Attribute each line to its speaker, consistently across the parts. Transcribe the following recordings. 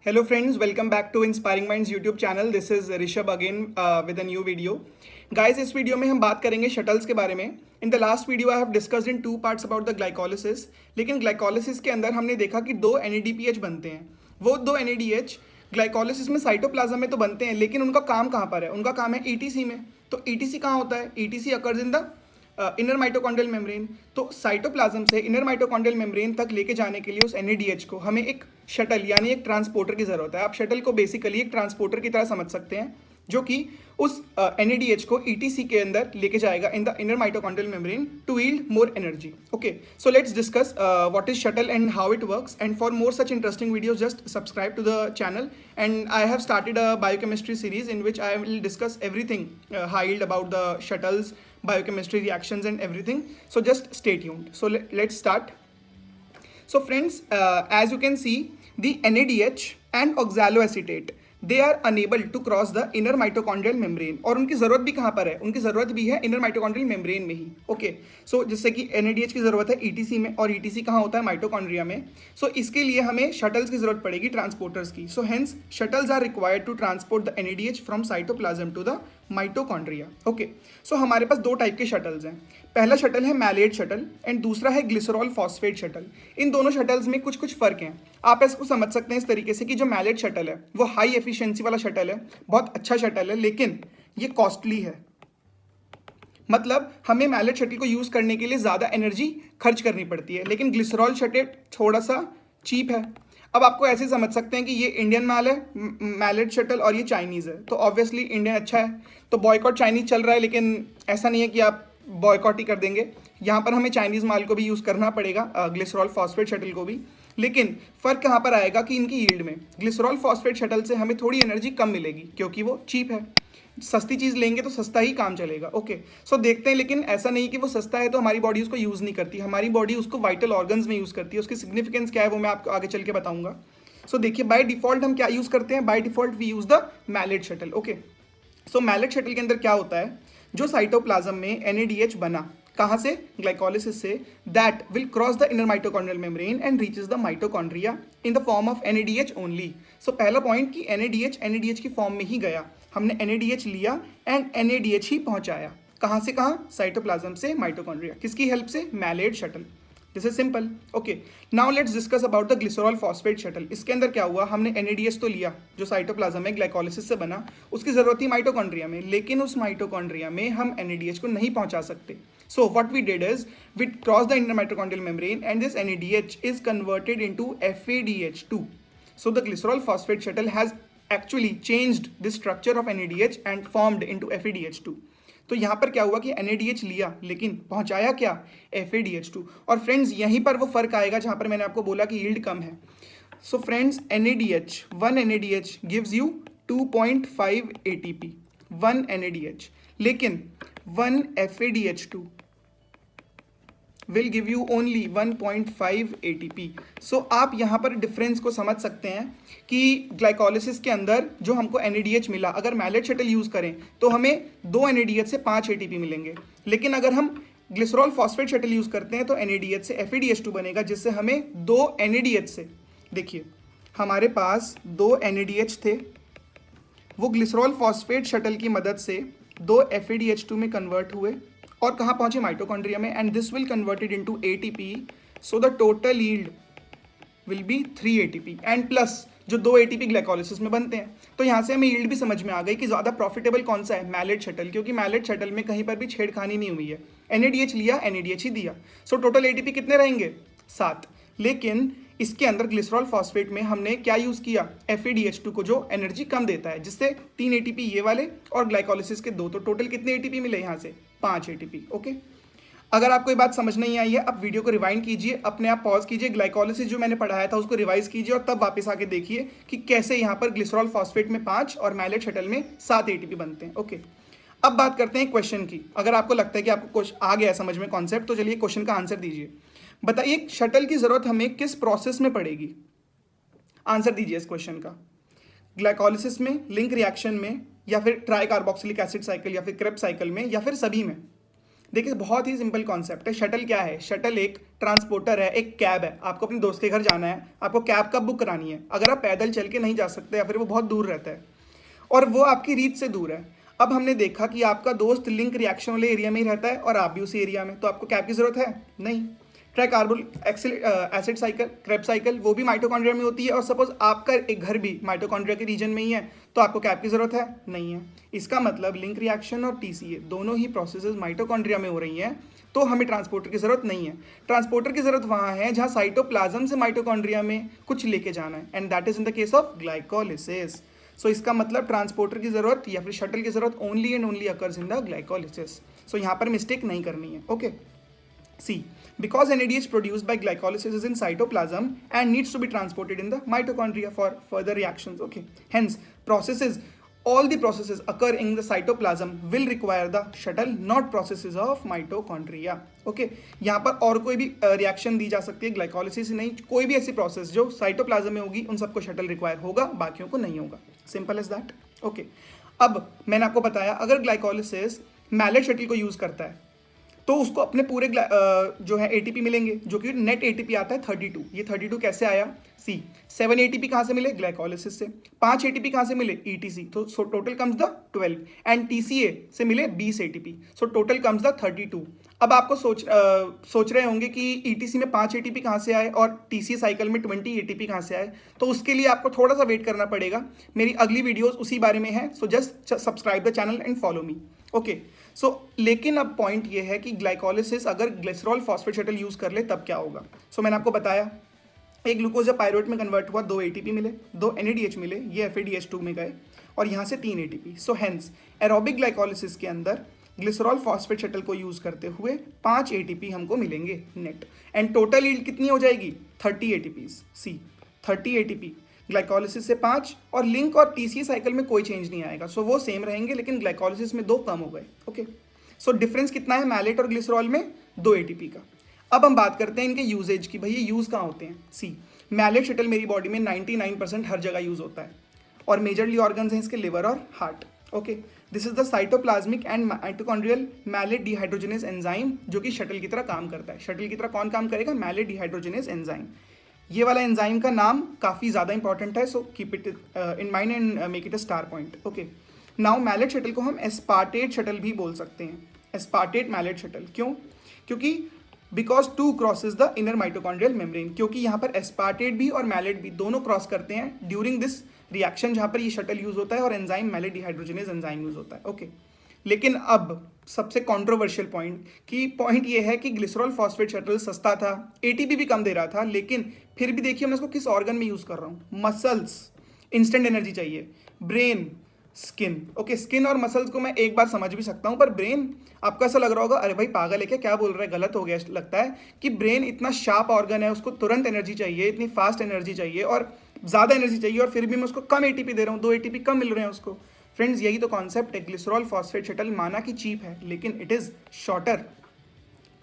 Speaker 1: Hello friends, welcome back to Inspiring Minds YouTube channel. This is Rishabh again with a new video. Guys, इस video में हम बात करेंगे shuttles के बारे में. In the last video I have discussed in 2 parts about the glycolysis. लेकिन glycolysis के अंदर हमने देखा कि 2 NADPH बनते हैं. वो 2 NADH ग्लाइकोलिसिस में साइटोप्लाज्म में तो बनते हैं, लेकिन उनका काम कहाँ पर है? उनका काम है ETC में. तो ETC कहाँ होता है? ETC occurs in the inner mitochondrial membrane. तो साइटोप्लाज्म से इनर माइटोकॉन्ड्रियल मेम्ब्रेन तक लेके जाने के लिए उस NADH को हमें एक शटल यानी एक ट्रांसपोर्टर की जरूरत है. आप शटल को बेसिकली एक ट्रांसपोर्टर की तरह समझ सकते हैं, जो कि उस NADH को ETC के अंदर लेके जाएगा in the inner mitochondrial membrane to yield more energy. Okay, so let's discuss what is shuttle and how it works. And for more such interesting videos just subscribe to the channel. And I have started a biochemistry series in which I will discuss everything high yield about the shuttles, biochemistry reactions and everything. So just stay tuned. So let's start. So friends, as you can see, the NADH and oxaloacetate, they are unable to cross the inner mitochondrial membrane. और उनकी ज़रूरत भी कहाँ पर है? उनकी ज़रूरत भी है inner mitochondrial membrane में ही. ओके, सो जिससे कि NADH की ज़रूरत है ETC में, और ETC कहाँ होता है? माइटोकॉन्ड्रिया में. सो इसके लिए हमें शटल्स की ज़रूरत पड़ेगी, ट्रांसपोर्टर्स की. So hence shuttles are required to transport the NADH from cytoplasm to the mitochondria. Okay, so हमारे पास 2 टाइप के शटल्स हैं. पहला शटल है मैलेट शटल एंड दूसरा है ग्लिसरॉल फॉस्फेट शटल. इन दोनों शटल्स में कुछ कुछ फ़र्क हैं. आप इसको समझ सकते हैं इस तरीके से कि जो मैलेट शटल है वो हाई एफिशिएंसी वाला शटल है, बहुत अच्छा शटल है, लेकिन ये कॉस्टली है. मतलब हमें मैलेट शटल को यूज़ करने के लिए ज़्यादा एनर्जी खर्च करनी पड़ती है, लेकिन ग्लिसरॉल शटल थोड़ा सा चीप है. अब आपको ऐसे समझ सकते हैं कि ये इंडियन माल है मैलेट शटल और ये चाइनीज़ है, तो ऑब्वियसली इंडियन अच्छा है. तो बॉयकॉट चाइनीज़ चल रहा है, लेकिन ऐसा नहीं है कि आप बॉयकॉट ही कर देंगे. यहाँ पर हमें चाइनीज़ माल को भी यूज़ करना पड़ेगा, ग्लिसरॉल फॉस्फेट शटल को भी. लेकिन फ़र्क कहाँ पर आएगा कि इनकी यील्ड में. ग्लिसरॉल फॉस्फेट शटल से हमें थोड़ी एनर्जी कम मिलेगी क्योंकि वो चीप है. सस्ती चीज़ लेंगे तो सस्ता ही काम चलेगा. ओके, सो देखते हैं. लेकिन ऐसा नहीं कि वो सस्ता है तो हमारी बॉडी उसको यूज़ नहीं करती. हमारी बॉडी उसको वाइटल ऑर्गन्स में यूज़ करती है. उसकी सिग्निफिकेंस क्या है वो मैं आपको आगे चल के बताऊंगा. सो देखिए, बाय डिफ़ॉल्ट हम क्या यूज़ करते हैं? By default we use the malate shuttle. Okay, so malate shuttle के अंदर क्या होता है? जो साइटोप्लाज्म में NADH बना, कहाँ से? ग्लाइकोलिसिस से. That will cross the inner mitochondrial membrane and reaches the mitochondria in the form of NADH only. So पहला पॉइंट कि NADH की फॉर्म में ही गया. हमने NADH लिया एंड NADH ही पहुंचाया. कहाँ से कहाँ? साइटोप्लाज्म से माइटोकॉन्ड्रिया. किसकी हेल्प से? Malate shuttle. This is simple. Okay, now let's discuss about the glycerol phosphate shuttle. इसके अंदर क्या हुआ? हमने NADH तो लिया जो साइटोप्लाज्म में ग्लाइकोलिसिस से बना, उसकी ज़रूरत थी माइटोकॉन्ड्रिया में, लेकिन उस माइटोकॉन्ड्रिया में हम NADH को नहीं पहुंचा सकते. So what we did is we crossed the inner mitochondrial membrane and this NADH is converted into FADH2. So the glycerol phosphate shuttle has actually changed the structure of NADH and formed into FADH2. तो यहाँ पर क्या हुआ कि NADH लिया लेकिन पहुँचाया क्या? FADH2. और फ्रेंड्स यहीं पर वो फ़र्क आएगा जहाँ पर मैंने आपको बोला कि यील्ड कम है. So friends, one NADH gives you 2.5 ATP. 1 NADH, लेकिन 1 FADH2 will give you only 1.5 ATP. सो आप यहाँ पर डिफरेंस को समझ सकते हैं कि ग्लाइकोलिसिस के अंदर जो हमको NADH मिला, अगर मैलेट शटल यूज़ करें तो हमें 2 NADH से 5 ATP मिलेंगे. लेकिन अगर हम ग्लिसरॉल फॉस्फेट शटल यूज़ करते हैं तो NADH से FADH2 बनेगा, जिससे हमें 2 NADH से, देखिए हमारे पास 2 NADH थे, वो ग्लिसरॉल फॉस्फेट शटल की मदद से 2 FADH2 में कन्वर्ट हुए और कहाँ पहुँचे? माइटोकॉन्ड्रिया में. And this will converted into ATP. So the total yield will be 3 ATP and plus जो 2 ATP ग्लाइकोलिसिस में बनते हैं. तो यहाँ से हमें यील्ड भी समझ में आ गई कि ज़्यादा प्रॉफिटेबल कौन सा है? मैलेट शटल, क्योंकि मैलेट शटल में कहीं पर भी छेड़खानी नहीं हुई है. NADH लिया, NADH ही दिया. सो टोटल ATP कितने रहेंगे? 7. लेकिन इसके अंदर ग्लिसरॉल फॉस्फेट में हमने क्या यूज़ किया? FADH2 को, जो एनर्जी कम देता है, जिससे 3 ATP ये वाले और ग्लाइकोलिसिस के 2. तो टोटल कितने ATP मिले यहाँ से? 5 ATP. ओके, अगर आपको ये बात समझ नहीं आई है, अब वीडियो को रिवाइंड कीजिए, अपने आप पॉज कीजिए, ग्लाइकोलिसिस जो मैंने पढ़ाया था उसको रिवाइज कीजिए और तब वापस आके देखिए कि कैसे यहाँ पर ग्लिसरॉल फॉस्फेट में 5 और मैलेट शटल में 7 ATP बनते हैं. ओके, अब बात करते हैं क्वेश्चन की. अगर आपको लगता है कि आपको आ गया समझ में कॉन्सेप्ट, तो चलिए क्वेश्चन का आंसर दीजिए. बताइए शटल की ज़रूरत हमें किस प्रोसेस में पड़ेगी? आंसर दीजिए इस क्वेश्चन का. ग्लाइकोलिसिस में, लिंक रिएक्शन में, या फिर ट्राई कार्बोक्सिलिक एसिड साइकिल, या फिर क्रेब्स साइकिल में, या फिर सभी में? देखिए बहुत ही सिंपल कॉन्सेप्ट है। शटल क्या है? शटल एक ट्रांसपोर्टर है, एक कैब है। आपको अपने दोस्त के घर जाना है, आपको कैब कब बुक करानी है? अगर आप पैदल चल के नहीं जा सकते या फिर वो बहुत दूर रहता है और वो आपकी रीच से दूर है। अब हमने देखा कि आपका दोस्त लिंक रिएक्शन वाले एरिया में ही रहता है और आप भी उसी एरिया में, तो आपको कैब की जरूरत है नहीं। ट्राइकार्बोल एसिड साइकिल, क्रेब्स साइकिल, वो भी माइटोकॉन्ड्रिया में होती है और सपोज आपका एक घर भी माइटोकॉन्ड्रिया के रीजन में ही है, तो आपको कैब की जरूरत है नहीं है। इसका मतलब लिंक रिएक्शन और टीसीए दोनों ही प्रोसेसेस माइटोकॉन्ड्रिया में हो रही हैं, तो हमें ट्रांसपोर्टर की जरूरत नहीं है। ट्रांसपोर्टर की जरूरत वहाँ है जहाँ साइटोप्लाज्म से माइटोकॉन्ड्रिया में कुछ लेके जाना है, and that is in the case of glycolysis. So इसका मतलब ट्रांसपोर्टर की जरूरत या फिर शटल की जरूरत only and only occurs in the glycolysis. So यहाँ पर मिस्टेक नहीं करनी है। Okay, see because NADH produced by glycolysis is in cytoplasm and needs to be transported in the mitochondria for further reactions. Okay, hence processes, all the processes occur in the cytoplasm will require the shuttle, not processes of mitochondria. Okay, यहाँ पर और कोई भी reaction दी जा सकती है, glycolysis नहीं, कोई भी ऐसी प्रोसेस जो साइटोप्लाज्म में होगी उन सबको शटल रिक्वायर होगा, बाकियों को नहीं होगा। Simple as that. ओके, अब मैंने आपको बताया अगर ग्लाइकोलिसिस मैलेट शटल को यूज करता है तो उसको अपने पूरे जो है एटीपी मिलेंगे, जो कि नेट एटीपी आता है 32। ये 32 कैसे आया? सी 7 एटीपी कहाँ से मिले? ग्लाइकोलिसिस से। 5 एटीपी कहाँ से मिले? ईटीसी। तो so total comes the 12 and TCA से मिले 20 ATP. So total comes the 32। अब आपको सोच रहे होंगे कि ईटीसी में 5 एटीपी कहाँ से आए और टीसीए साइकिल में 20 एटीपी कहाँ से आए, तो उसके लिए आपको थोड़ा सा वेट करना पड़ेगा। मेरी अगली वीडियोस उसी बारे में है, so just subscribe the channel and follow me. Okay, so लेकिन अब पॉइंट ये है कि ग्लाइकोलिसिस अगर ग्लिसरॉल फॉस्फेट शटल यूज कर ले तब क्या होगा। सो मैंने आपको बताया एक ग्लूकोज जब पायरुवेट में कन्वर्ट हुआ 2 एटीपी मिले, 2 NADH मिले, ये FADH2 में गए और यहाँ से 3 ATP. So hence aerobic glycolysis के अंदर ग्लिसरॉल फॉस्फेट शटल को यूज करते हुए 5 एटीपी हमको मिलेंगे नेट, एंड टोटल यील्ड कितनी हो जाएगी? 30 एटीपीज। सी 30 एटीपी ग्लाइकोलिसिस से 5, और लिंक और टीसीए साइकिल में कोई चेंज नहीं आएगा। सो वो सेम रहेंगे, लेकिन ग्लाइकोलिसिस में 2 कम हो गए। ओके, सो डिफरेंस कितना है मैलेट और ग्लिसरॉल में? 2 एटीपी का। अब हम बात करते हैं इनके यूजेज की। भाई ये यूज कहाँ होते हैं? सी मैलेट शटल मेरी बॉडी में 99% हर जगह यूज होता है और मेजरली ऑर्गन्स हैं इसके लिवर और heart. Okay, this is the cytoplasmic and mitochondrial malate dehydrogenase enzyme, जो कि शटल की तरह काम करता है। शटल की तरह कौन काम करेगा? Malate dehydrogenase enzyme. ये वाला एंजाइम का नाम काफ़ी ज़्यादा इंपॉर्टेंट है, so keep it in mind and make it a star point. Okay, now malate shuttle को हम एस्पार्टेट शटल भी बोल सकते हैं। एस्पार्टेट मैलेट शटल क्यों? क्योंकि because 2 crosses the inner mitochondrial membrane, क्योंकि यहाँ पर एस्पार्टेट भी और मैलेट भी दोनों क्रॉस करते हैं ड्यूरिंग दिस रिएक्शन जहाँ पर ये शटल यूज होता है और enzyme malate dehydrogenase enzyme use होता है। ओके, लेकिन अब सबसे कंट्रोवर्शियल पॉइंट ये है कि ग्लिसरॉल फॉस्फेट शटल सस्ता था, एटीपी भी कम दे रहा था, लेकिन फिर भी देखिए मैं इसको किस ऑर्गन में यूज कर रहा हूँ? मसल्स, इंस्टेंट एनर्जी चाहिए। Brain, skin. ओके, स्किन और मसल्स को मैं एक बार समझ भी सकता हूँ, पर ब्रेन आपको ऐसा लग रहा होगा अरे भाई पागल है क्या बोल रहा है, गलत हो गया। लगता है कि ब्रेन इतना शार्प ऑर्गन है, उसको तुरंत एनर्जी चाहिए, इतनी फास्ट एनर्जी चाहिए और ज़्यादा एनर्जी चाहिए, और फिर भी मैं उसको कम एटीपी दे रहा हूँ, 2 एटीपी कम मिल रहे हैं उसको। फ्रेंड्स, यही तो कॉन्सेप्ट है। ग्लिसरॉल फॉस्फेट शटल माना कि चीप है, लेकिन it is shorter,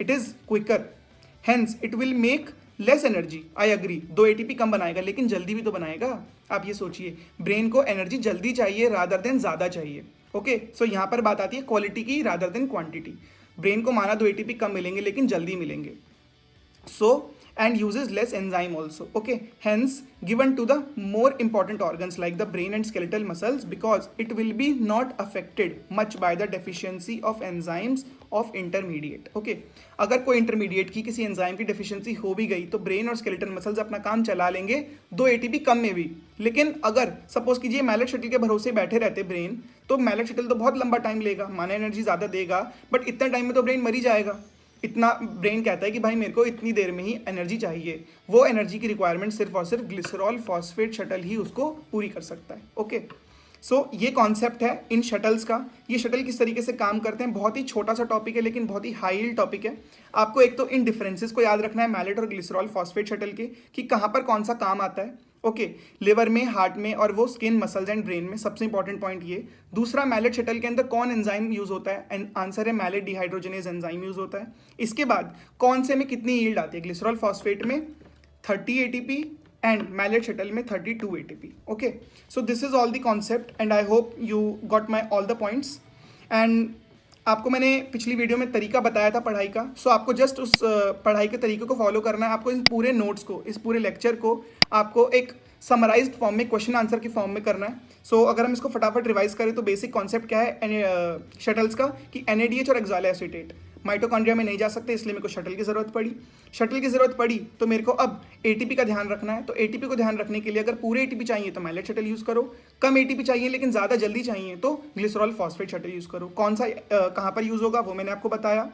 Speaker 1: it is quicker, hence it will make less energy. I agree, 2 ATP कम बनाएगा, लेकिन जल्दी भी तो बनाएगा। आप ये सोचिए, ब्रेन को एनर्जी जल्दी चाहिए रादर देन ज़्यादा चाहिए। ओके, सो यहाँ पर बात आती है क्वालिटी की रादर देन क्वांटिटी। ब्रेन को माना 2 एटीपी कम मिलेंगे, लेकिन जल्दी मिलेंगे। सो and uses less enzyme also. Okay, hence given to the more important organs like the brain and skeletal muscles, because it will be not affected much by the deficiency of enzymes of intermediate. Okay, अगर कोई intermediate की किसी enzyme की deficiency हो भी गई तो brain और स्केलेटल मसल्स अपना काम चला लेंगे 2 एटीपी कम में भी। लेकिन अगर सपोज कीजिए मैलेट शटल के भरोसे बैठे रहते ब्रेन, तो मैलेट शटल तो बहुत लंबा टाइम लेगा, माना एनर्जी ज़्यादा देगा, बट इतना टाइम में तो ब्रेन मर ही जाएगा। इतना ब्रेन कहता है कि भाई मेरे को इतनी देर में ही एनर्जी चाहिए, वो एनर्जी की रिक्वायरमेंट सिर्फ और सिर्फ ग्लिसरॉल फॉस्फेट शटल ही उसको पूरी कर सकता है। ओके, सो ये कॉन्सेप्ट है इन शटल्स का। ये शटल किस तरीके से काम करते हैं, बहुत ही छोटा सा टॉपिक है लेकिन बहुत ही हाई यील्ड टॉपिक है। आपको एक तो इन डिफरेंसेस को याद रखना है मैलेट और ग्लिसरॉल फॉस्फेट शटल के, कि कहाँ पर कौन सा काम आता है। ओके, लिवर में, हार्ट में, और वो स्किन, मसल्स एंड ब्रेन में, सबसे इंपॉर्टेंट पॉइंट ये। दूसरा, मैलेट शटल के अंदर कौन एंजाइम यूज होता है, एंड आंसर है मैलेट डिहाइड्रोजनेज एंजाइम यूज होता है। इसके बाद कौन से में कितनी यील्ड आती है, ग्लिसरॉल फॉस्फेट में 30 एटीपी एंड मैलेट शटल में 32 ATP. Okay, so this is all the concept and I hope you got my all the points. And आपको मैंने पिछली वीडियो में तरीका बताया था पढ़ाई का, सो आपको जस्ट उस पढ़ाई के तरीके को फॉलो करना है। आपको इस पूरे नोट्स को, इस पूरे लेक्चर को आपको एक समराइज्ड फॉर्म में, क्वेश्चन आंसर के फॉर्म में करना है। सो अगर हम इसको फटाफट रिवाइज करें तो बेसिक कॉन्सेप्ट क्या है शटल्स का, कि NADH और एक्सोलिक एसीटेट माइटोकॉन्ड्रिया में नहीं जा सकते, इसलिए मेरे को शटल की ज़रूरत पड़ी। शटल की ज़रूरत पड़ी तो मेरे को अब ATP का ध्यान रखना है। तो ATP को ध्यान रखने के लिए अगर पूरे ATP चाहिए तो माइलेट शटल यूज़ करो, कम ATP चाहिए लेकिन ज़्यादा जल्दी चाहिए तो ग्लिसरॉल फॉस्फेट शटल यूज़ करो। कौन सा कहाँ पर यूज़ होगा वो मैंने आपको बताया।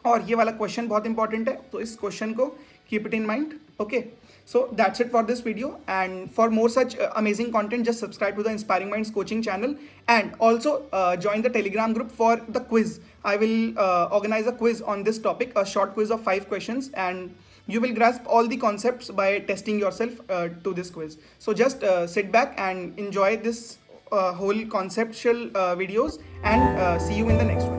Speaker 1: और ये वाला क्वेश्चन बहुत इंपॉर्टेंट है, तो इस क्वेश्चन को keep it in mind. Okay, so that's it for this video, and for more such amazing content just subscribe to the Inspiring Minds coaching channel, and also join the Telegram group for the quiz. I will organize a quiz on this topic, a short quiz of 5 questions, and you will grasp all the concepts by testing yourself to this quiz. So just sit back and enjoy this whole conceptual videos, and see you in the next one.